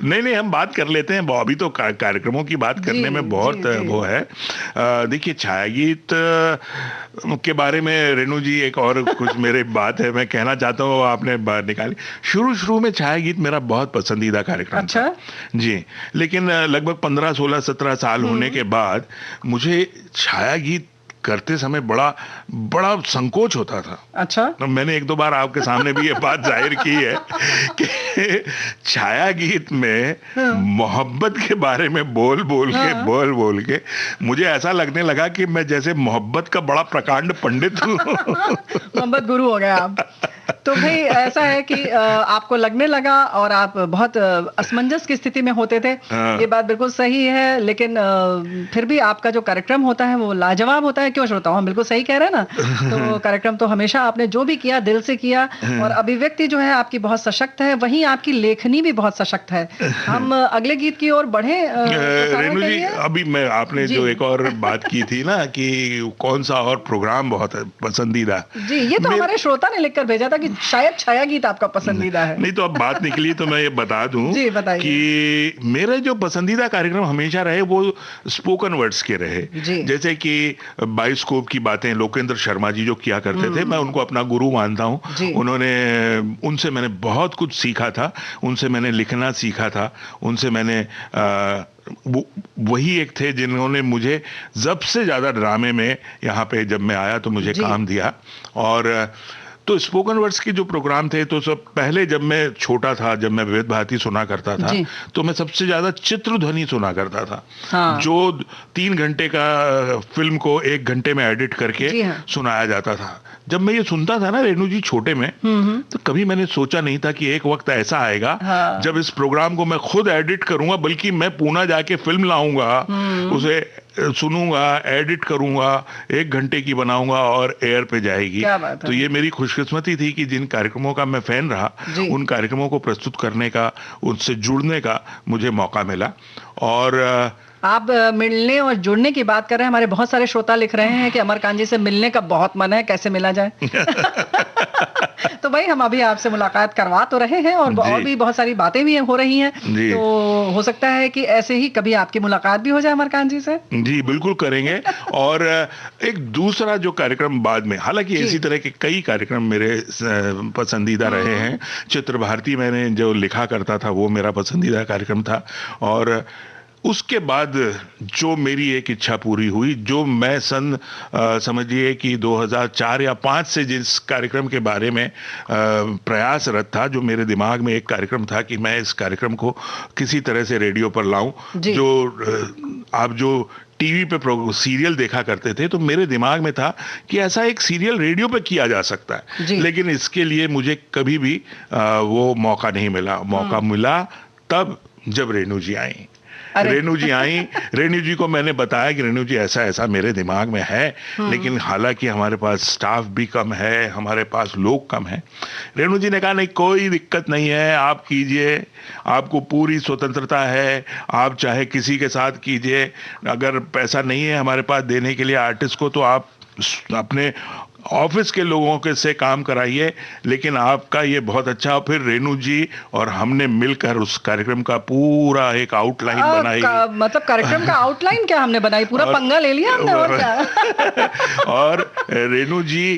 नहीं, हम बात कर लेते हैं। अभी तो कार्यक्रमों की बात करने में बहुत वो है। देखिए, छाया गीत के बारे में रेणु जी एक और कुछ मेरे बात है, मैं कहना चाहता हूँ, आपने बात निकाली। शुरू में छाया गीत मेरा बहुत पसंदीदा कार्यक्रम था जी। लेकिन लगभग 15, 16, 17 साल होने के बाद मुझे छाया गीत करते समय बड़ा संकोच होता था। अच्छा। तो मैंने 1-2 बार आपके सामने भी ये बात जाहिर की है कि छाया गीत में मोहब्बत के बारे में बोल बोल के मुझे ऐसा लगने लगा कि मैं जैसे मोहब्बत का बड़ा प्रकांड पंडित हूँ। मोहब्बत गुरु हो गया आप। तो भाई ऐसा है कि आपको लगने लगा और आप बहुत असमंजस की स्थिति में होते थे। ये बात बिल्कुल सही है, लेकिन फिर भी आपका जो कार्यक्रम होता है वो लाजवाब होता है। क्यों श्रोता, हम बिल्कुल सही कह रहे हैं ना? तो कार्यक्रम तो हमेशा आपने जो भी किया दिल से किया और अभिव्यक्ति जो है आपकी बहुत सशक्त है, वहीं आपकी लेखनी भी बहुत सशक्त है। हम अगले गीत की ओर बढ़े। रेणु जी, अभी मैं आपने जो एक और बात की थी ना कि कौन सा और प्रोग्राम बहुत पसंदीदा जी, ये तो हमारे श्रोता ने लिखकर भेजा था कि शायद छाया गीत आपका पसंदीदा है। नहीं तो अब बात निकली तो मैं ये बता दूं कि मेरे जो पसंदीदा कार्यक्रम हमेशा रहे वो स्पोकन वर्ड्स के रहे। जैसे कि बायोस्कोप की बातें लोकेंद्र शर्मा जी जो किया करते थे, मैं उनको अपना गुरु मानता हूँ। उनसे मैंने बहुत कुछ सीखा था, उनसे मैंने लिखना सीखा था, उनसे मैंने वही एक थे जिन्होंने मुझे सबसे ज्यादा ड्रामे में यहाँ पे जब मैं आया तो मुझे काम दिया। और तो स्पोकन वर्ड्स के जो प्रोग्राम थे, तो सब पहले जब मैं छोटा था, जब मैं विविध भारती सुना करता था, तो मैं सबसे ज्यादा चित्रध्वनि सुना करता था। जो 3 घंटे का फिल्म को 1 घंटे में एडिट करके सुनाया जाता था। जब मैं ये सुनता था ना रेणु जी छोटे में, तो कभी मैंने सोचा नहीं था कि एक वक्त ऐसा आएगा जब इस प्रोग्राम को मैं खुद एडिट करूंगा, बल्कि मैं पूना जाके फिल्म लाऊंगा, उसे सुनूंगा, एडिट करूंगा, 1 घंटे की बनाऊंगा और एयर पे जाएगी। तो ये मेरी खुशकिस्मती थी कि जिन कार्यक्रमों का मैं फैन रहा, उन कार्यक्रमों को प्रस्तुत करने का, उनसे जुड़ने का मुझे मौका मिला। और आप मिलने और जुड़ने की बात कर रहे हैं, हमारे बहुत सारे श्रोता लिख रहे हैं कि अमरकांत जी से मिलने का बहुत मन है, कैसे मिला जाए? तो भाई हम अभी आपसे मुलाकात करवा तो रहे हैं और भी बहुत सारी बातें भी हो रही हैं, तो हो सकता है कि ऐसे ही कभी आपकी मुलाकात भी हो जाए अमरकांत जी से। जी बिल्कुल करेंगे। और एक दूसरा जो कार्यक्रम बाद में, हालांकि इसी तरह के कई कार्यक्रम मेरे पसंदीदा रहे हैं। चित्र भारती मैंने जो लिखा करता था वो मेरा पसंदीदा कार्यक्रम था, और उसके बाद जो मेरी एक इच्छा पूरी हुई, जो मैं समझिए कि 2004 या 5 से जिस कार्यक्रम के बारे में प्रयासरत था, जो मेरे दिमाग में एक कार्यक्रम था कि मैं इस कार्यक्रम को किसी तरह से रेडियो पर लाऊं, जो आप जो टीवी पे सीरियल देखा करते थे, तो मेरे दिमाग में था कि ऐसा एक सीरियल रेडियो पे किया जा सकता है, लेकिन इसके लिए मुझे कभी भी वो मौका नहीं मिला। मौका मिला तब जब रेणु जी आई। रेणु जी आई, रेणु जी को मैंने बताया कि रेणु जी ऐसा ऐसा मेरे दिमाग में है, लेकिन हालांकि हमारे पास स्टाफ भी कम है, हमारे पास लोग कम हैं। रेणु जी ने कहा नहीं, कोई दिक्कत नहीं है, आप कीजिए, आपको पूरी स्वतंत्रता है, आप चाहे किसी के साथ कीजिए, अगर पैसा नहीं है हमारे पास देने के लिए आर्टिस्ट को, तो आप अपने ऑफिस के लोगों के से काम कराइए, लेकिन आपका ये बहुत अच्छा। फिर रेणु जी और हमने मिलकर उस कार्यक्रम का पूरा एक आउटलाइन बनाई। मतलब कार्यक्रम का आउटलाइन क्या हमने बनाई, पूरा पंगा ले लिया हमने, और क्या? और रेणु जी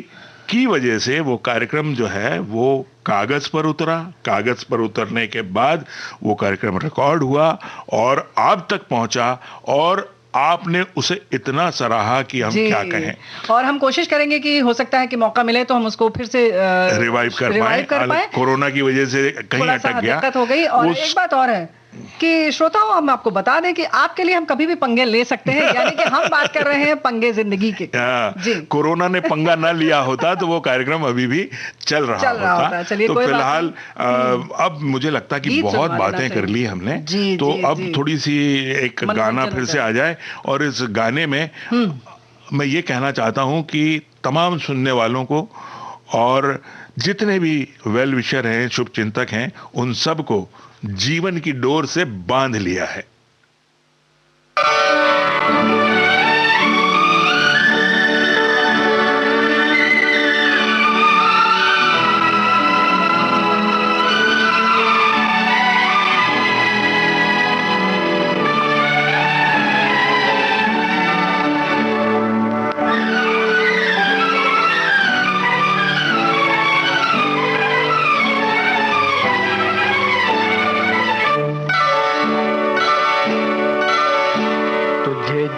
की वजह से वो कार्यक्रम जो है वो कागज पर उतरा। कागज पर उतरने के बाद वो कार्यक्रम रिकॉर्ड हुआ और आप तक पहुंचा, और आपने उसे इतना सराहा कि हम क्या कहें। और हम कोशिश करेंगे कि हो सकता है कि मौका मिले तो हम उसको फिर से रिवाइव कर पाए। कोरोना की वजह से कहीं अटक गया, दिक्कत हो गई। और एक बात और है कि श्रोताओं, हम आपको बता दें कि आपके लिए हम कभी भी पंगे ले सकते हैं, यानी कि हम बात कर रहे हैं पंगे जिंदगी के। जी, कोरोना ने पंगा ना लिया होता तो वो कार्यक्रम अभी भी चल रहा होता। चलिए, तो फिलहाल अब मुझे लगता है कि बहुत बातें कर ली हमने, तो अब थोड़ी सी एक गाना फिर से आ जाए। और इस गाने में मैं ये कहना चाहता हूं कि तमाम सुनने वालों को और जितने भी वेल विशर हैं, शुभ चिंतक हैं, उन सबको जीवन की डोर से बांध लिया है।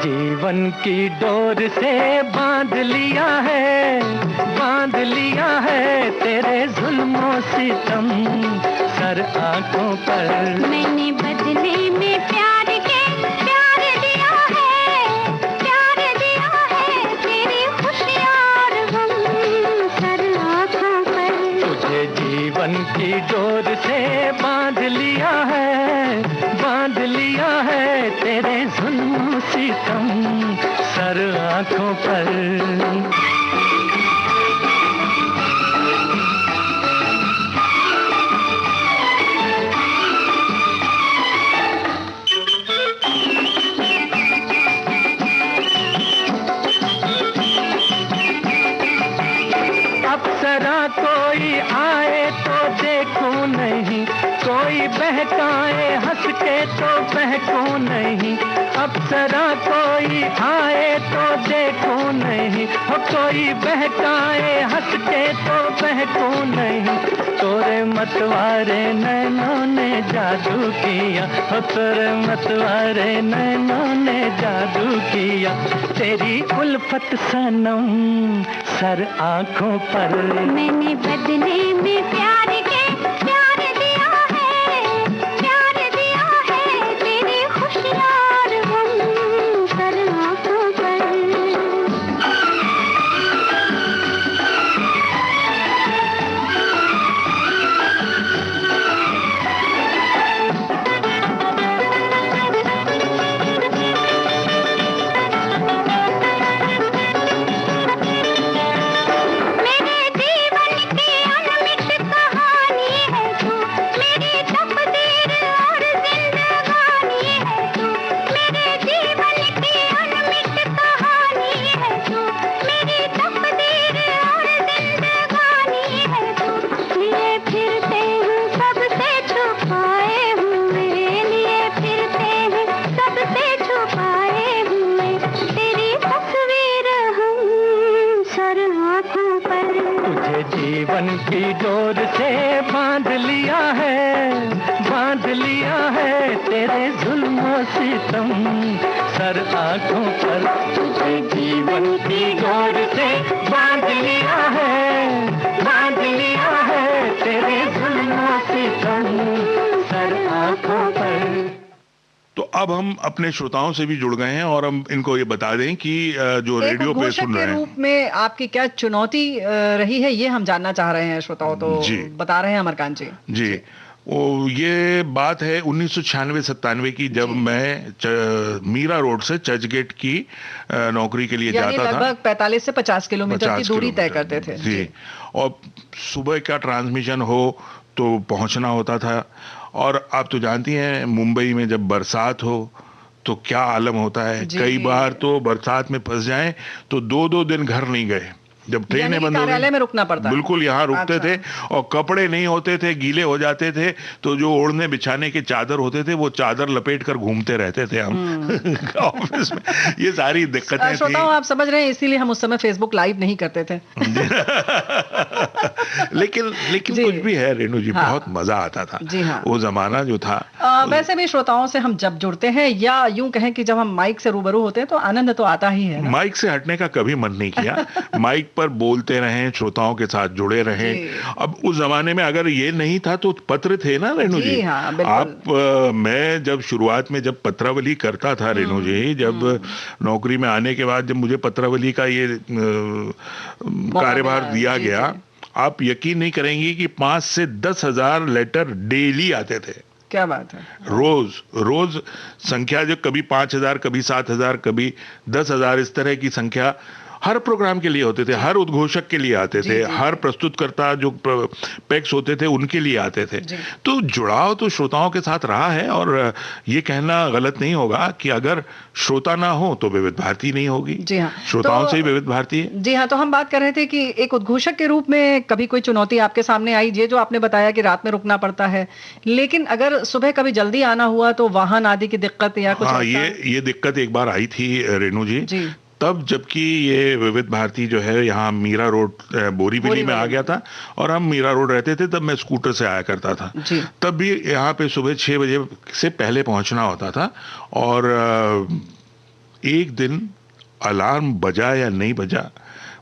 जीवन की डोर से बांध लिया है, बांध लिया है तेरे जुल्मों सितम सर आंखों पर। मैंने बदले में प्यार के प्यार दिया है, प्यार दिया है तेरी खुशियां और गम सर आंखों पर। तुझे जीवन की डोर से बांध लिया है, बांध लिया है तेरे जुल्म सितम सर आंखों पर। अप्सरा कोई आए तो देखूं नहीं, कोई बहकाए हंस के तो बहकूं नहीं। अप्सरा कोई आए तो देखूं नहीं, हो कोई बहकाए हंस के तो बहकूं नहीं। तोरे मतवारे नैनों ने जादू किया, हो तोरे मतवारे नैनों ने जादू किया। तेरी उल्फत सनम सर आंखों पर। मैंने बदले में प्यार के प्यार दिया है, प्यार दिया है तेरी खुशियां और गम सर आंखों पर। मेरे जीवन की अनमित कहानी जीवन की डोर से बांध लिया है तेरे जुल्म सितम, सर आंखों पर तुझे जीवन की डोर से बांध लिया है तेरे जुल्म सितम, सर आंखों पर। तो अब हम अपने श्रोताओं से भी जुड़ गए हैं और हम इनको ये बता दें कि जो एक रेडियो पे उद्घोषक सुन रहे के हैं, रूप में आपकी क्या चुनौती रही है, ये हम जानना चाह रहे हैं। श्रोताओं तो जी। बता रहे हैं अमरकांत जी। जी, वो ये बात है 1996-97 की, जब मैं मीरा रोड से चर्चगेट की नौकरी के लिए यानी जाता था। लगभग 45 से 50 किलोमीटर की 50 दूरी तय किलोमीटर। करते थे। जी, और सुबह का ट्रांसमिशन हो तो पहुंचना होता था, और आप तो जानती हैं मुंबई में जब बरसात हो तो क्या आलम होता है। जी। कई बार तो बरसात में फंस जाएं तो 2-2 दिन घर नहीं गए, जब ट्रेनें यानी कि बंद हो कार्यालय में गई। रुकना पड़ता है। बिल्कुल, यहाँ रुकते अच्छा। थे, और कपड़े नहीं होते थे, गीले हो जाते थे, तो जो ओढ़ने बिछाने के चादर होते थे वो चादर लपेट कर घूमते रहते थे हम ऑफिस में। ये सारी दिक्कतें थी। श्रोताओं, आप समझ रहे हैं, इसीलिए हम उस समय फेसबुक लाइव नहीं करते थे। लेकिन जी। कुछ भी है रेणु जी, हाँ। बहुत मजा आता था। जी हाँ। वो जमाना जो था। वैसे भी श्रोताओं से हम जब जुड़ते हैं, या यूं कहें कि जब हम माइक से रूबरू होते हैं, तो आनंद तो आता ही है ना। माइक से हटने का कभी मन नहीं किया। माइक पर बोलते रहें, श्रोताओं के साथ जुड़े रहें। जी। अब उस जमाने में अगर ये नहीं था तो पत्र थे ना रेणु जी जी। हाँ, बिल्कुल। मैं जब शुरुआत में जब पत्रावली करता था रेणु जी, जब नौकरी में आने के बाद जब मुझे पत्रावली का ये कार्यभार मिला, दिया जी, गया, जी। आप यकीन नहीं करेंगी कि 5 से 10 हजार लेटर डेली आते थे। क्या बात है। रोज रोज संख्या, जो कभी 5,000, कभी 7,000, कभी 10,000, इस तरह की संख्या हर प्रोग्राम के लिए होते थे, हर उद्घोषक के लिए आते थे, हर प्रस्तुतकर्ता जो पैक्स होते थे उनके लिए आते थे। जी। तो जुड़ाव तो श्रोताओं के साथ रहा है, और ये कहना गलत नहीं होगा कि अगर श्रोता ना हो तो विविध भारती नहीं होगी। जी हाँ। श्रोताओं तो- से ही विविध भारती है। जी हाँ, तो हम बात कर रहे थे कि एक उद्घोषक के रूप में कभी कोई चुनौती आपके सामने आई, ये जो आपने बताया कि रात में रुकना पड़ता है, लेकिन अगर सुबह कभी जल्दी आना हुआ तो वाहन आदि की दिक्कत या कुछ हाँ, ऐसा? ये दिक्कत एक बार आई थी रेणु जी। जी। तब जबकि ये विविध भारती जो है यहाँ मीरा रोड बोरीवली में आ गया था, और हम मीरा रोड रहते थे, तब मैं स्कूटर से आया करता था। जी। तब भी यहाँ पे सुबह 6 बजे से पहले पहुंचना होता था, और एक दिन अलार्म बजा या नहीं बजा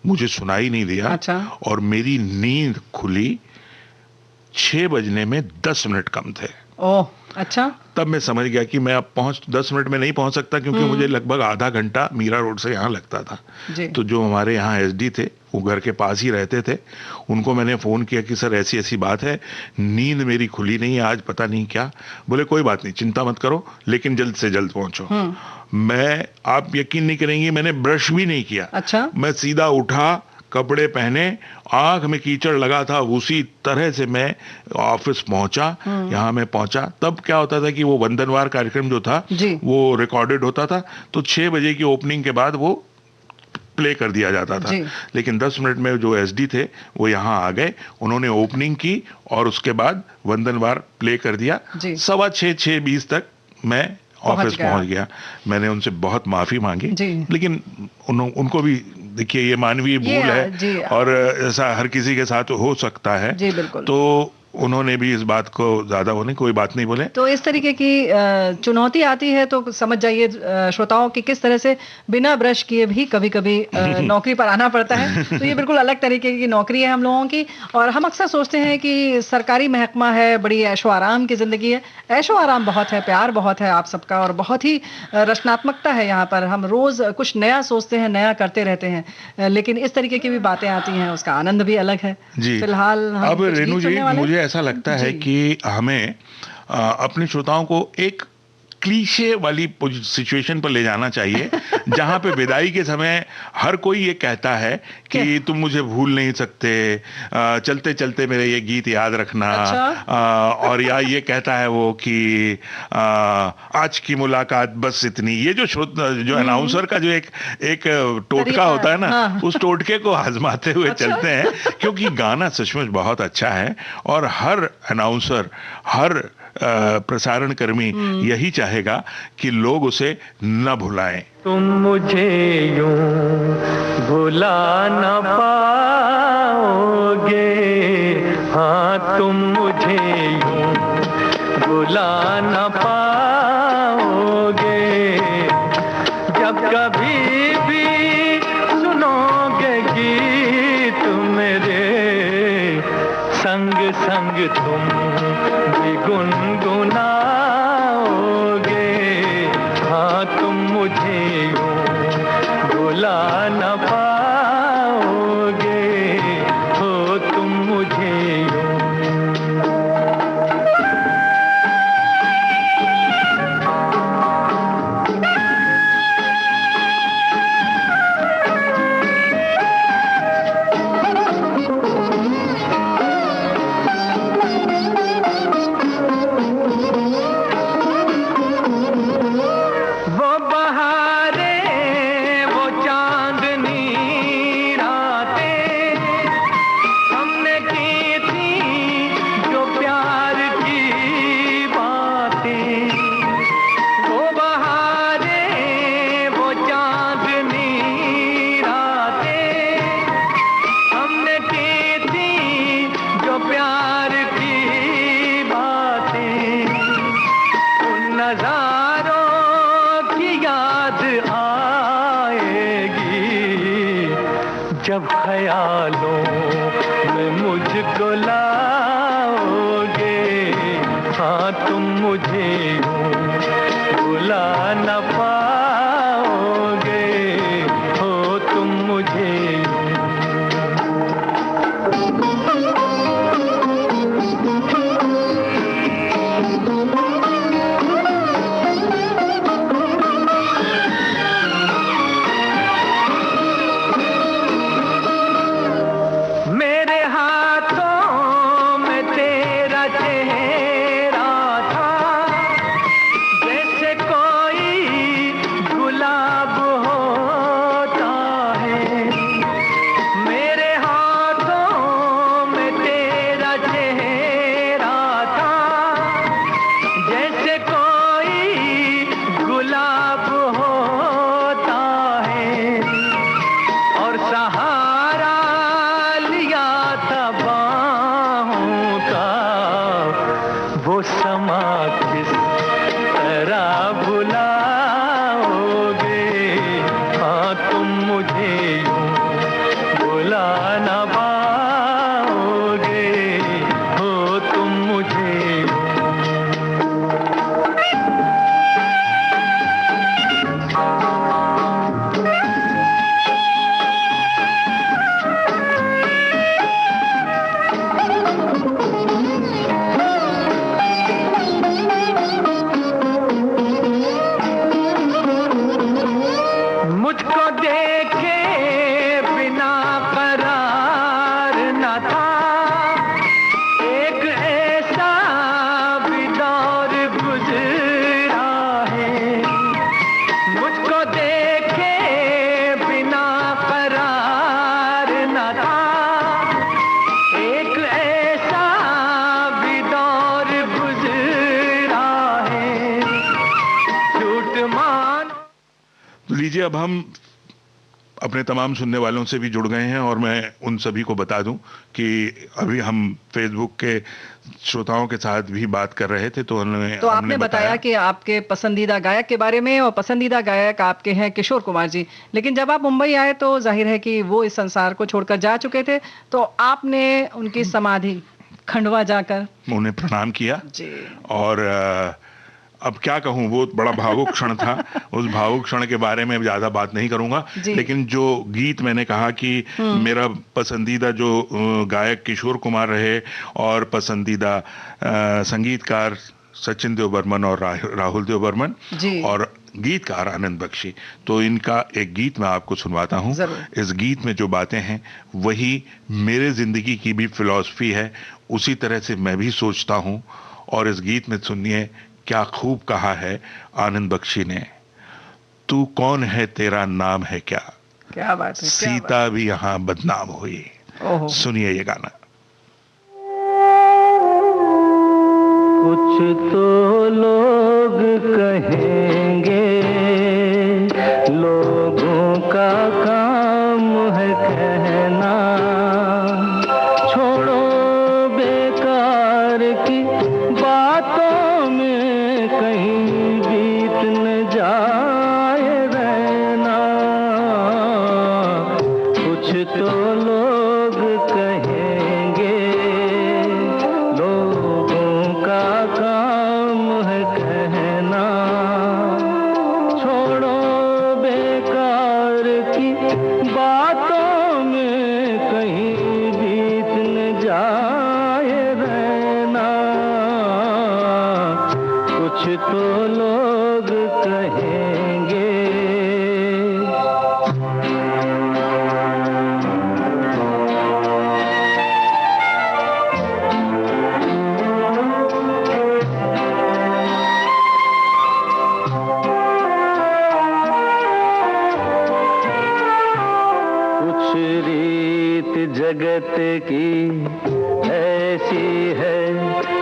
मुझे सुनाई नहीं दिया। अच्छा। और मेरी नींद खुली 6 बजने में 10 मिनट कम थे। ओह, अच्छा। तब मैं समझ गया कि मैं अब 10 मिनट में नहीं पहुंच सकता, क्योंकि मुझे लगभग आधा घंटा मीरा रोड से यहाँ लगता था। जी। तो जो हमारे यहाँ एसडी थे, वो घर के पास ही रहते थे, उनको मैंने फोन किया कि सर ऐसी ऐसी बात है, नींद मेरी खुली नहीं है आज, पता नहीं क्या। बोले कोई बात नहीं, चिंता मत करो, लेकिन जल्द से जल्द पहुंचो। आप यकीन नहीं करेंगे, मैंने ब्रश भी नहीं किया। अच्छा। मैं सीधा उठा, कपड़े पहने, आंख में कीचड़ लगा था, उसी तरह से मैं ऑफिस पहुंचा। यहाँ मैं पहुंचा, तब क्या होता था कि वो वंदनवार कार्यक्रम जो था जी। वो रिकॉर्डेड होता था, तो 6 बजे की ओपनिंग के बाद वो प्ले कर दिया जाता था। जी। लेकिन 10 मिनट में जो एसडी थे वो यहाँ आ गए, उन्होंने ओपनिंग की और उसके बाद वंदनवार प्ले कर दिया। जी। 6:15-6:20 तक मैं ऑफिस गया। पहुंच गया। मैंने उनसे बहुत माफी मांगी, जी। लेकिन उनको भी देखिए ये मानवीय भूल जी। है, और ऐसा हर किसी के साथ हो सकता है। जी, बिल्कुल। तो उन्होंने भी इस बात को ज्यादा होने कोई बात नहीं बोले। तो इस तरीके की चुनौती आती है तो समझ जाइए श्रोताओं की किस तरह से बिना ब्रश किए भी कभी कभी नौकरी पर आना पड़ता है। तो ये बिल्कुल अलग तरीके की नौकरी है हम लोगों की, और हम अक्सर सोचते हैं कि सरकारी महकमा है, बड़ी ऐशो आराम की जिंदगी है। ऐशो आराम बहुत है, प्यार बहुत है आप सबका, और बहुत ही रचनात्मकता है यहाँ पर। हम रोज कुछ नया सोचते हैं, नया करते रहते हैं, लेकिन इस तरीके की भी बातें आती हैं, उसका आनंद भी अलग है। जी। फिलहाल हम अब कुछ रेणु गीत जी, सुनने वाले हैं। मुझे ऐसा लगता है जी। कि हमें अपने श्रोताओं को एक क्लीशे वाली सिचुएशन पर ले जाना चाहिए, जहां पे विदाई के समय हर कोई ये कहता है कि तुम मुझे भूल नहीं सकते, चलते चलते मेरे ये गीत याद रखना। अच्छा? और या ये कहता है वो कि आज की मुलाकात बस इतनी। ये जो अनाउंसर का जो एक टोटका तरीका होता है ना, हाँ। उस टोटके को आजमाते हुए अच्छा? चलते हैं, क्योंकि गाना सचमुच बहुत अच्छा है, और हर अनाउंसर, हर प्रसारण कर्मी यही चाहेगा कि लोग उसे न भुलाएं। तुम मुझे यूं भुला न पाओगे, हाँ तुम मुझे यूं बुला न पाओगे, जब कभी भी सुनोगे गीत मेरे, संग संग तुम भी गुनगुनाओगे। हाँ तुम मुझे यूं बुला न पाओगे, हो तुम मुझे यूं। जब ख्यालों में मुझको लाओगे, हाँ तुम मुझे यूं बुला न पाओगे, हो तुम मुझे लीजिए। अब हम अपने तमाम सुनने वालों से भी जुड़ गए हैं और मैं उन सभी को बता दूं कि अभी हम फेसबुक के श्रोताओं के साथ भी बात कर रहे थे, तो आपने बताया कि आपके पसंदीदा गायक के बारे में, और पसंदीदा गायक आपके हैं किशोर कुमार जी। लेकिन जब आप मुंबई आए तो जाहिर है कि वो इस संसार को छोड़कर जा चुके थे, तो आपने उनकी समाधि खंडवा जाकर उन्हें प्रणाम किया जी। और अब क्या कहूँ, वो बड़ा भावुक क्षण था। उस भावुक क्षण के बारे में ज्यादा बात नहीं करूंगा, लेकिन जो गीत मैंने कहा कि मेरा पसंदीदा जो गायक किशोर कुमार रहे और पसंदीदा संगीतकार सचिन देव बर्मन और राहुल देव बर्मन और गीतकार आनंद बख्शी, तो इनका एक गीत मैं आपको सुनवाता हूँ। इस गीत में जो बातें हैं वही मेरे जिंदगी की भी फिलॉसफी है, उसी तरह से मैं भी सोचता हूँ। और इस गीत में सुनिए क्या खूब कहा है आनंद बख्शी ने, तू कौन है तेरा नाम है क्या, क्या बात है, सीता भी यहाँ बदनाम हुई। सुनिए ये गाना। कुछ तो लोग कहेंगे, लोगों का काम है कहना, छोड़ो बेकार कुछ तो लोग कहेंगे। कुछ रीत जगत की ऐसी है,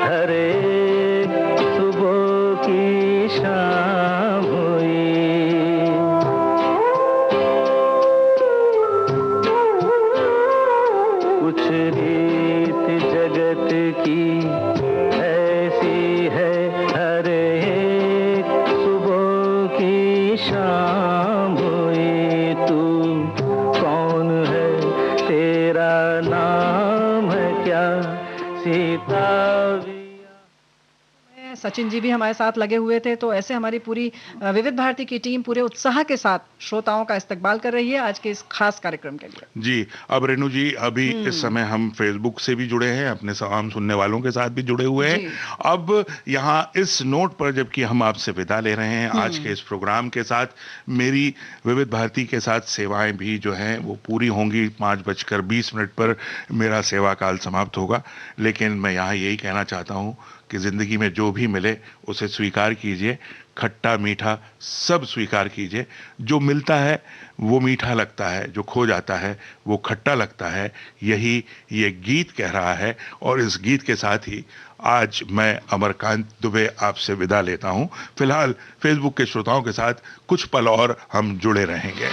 हर एक सुबह की शाम हुई। कुछ रीत जगत की ऐसी है, हर एक सुबह की शाम हुई। तू कौन है, तेरा नाम है क्या? सीता सचिन जी भी हमारे साथ लगे हुए थे, तो ऐसे हमारी पूरी विविध भारती की टीम पूरे उत्साह के साथ श्रोताओं का इस्तकबाल कर रही है आज के इस खास कार्यक्रम के लिए। जी, अब रेणु जी, अभी इस समय हम फेसबुक से भी जुड़े हैं, अपने तमाम सुनने वालों के साथ भी जुड़े हुए हैं। अब यहाँ इस नोट पर जबकि हम आपसे विदा ले रहे हैं आज के इस प्रोग्राम के साथ, मेरी विविध भारती के साथ सेवाएं भी जो हैं वो पूरी होंगी। 5:20 पर मेरा सेवा काल समाप्त होगा, लेकिन मैं यहाँ यही कहना चाहता हूँ कि जिंदगी में जो भी मिले उसे स्वीकार कीजिए, खट्टा मीठा सब स्वीकार कीजिए। जो मिलता है वो मीठा लगता है, जो खो जाता है वो खट्टा लगता है, यही ये गीत कह रहा है। और इस गीत के साथ ही आज मैं अमरकांत दुबे आपसे विदा लेता हूं। फिलहाल फेसबुक के श्रोताओं के साथ कुछ पल और हम जुड़े रहेंगे।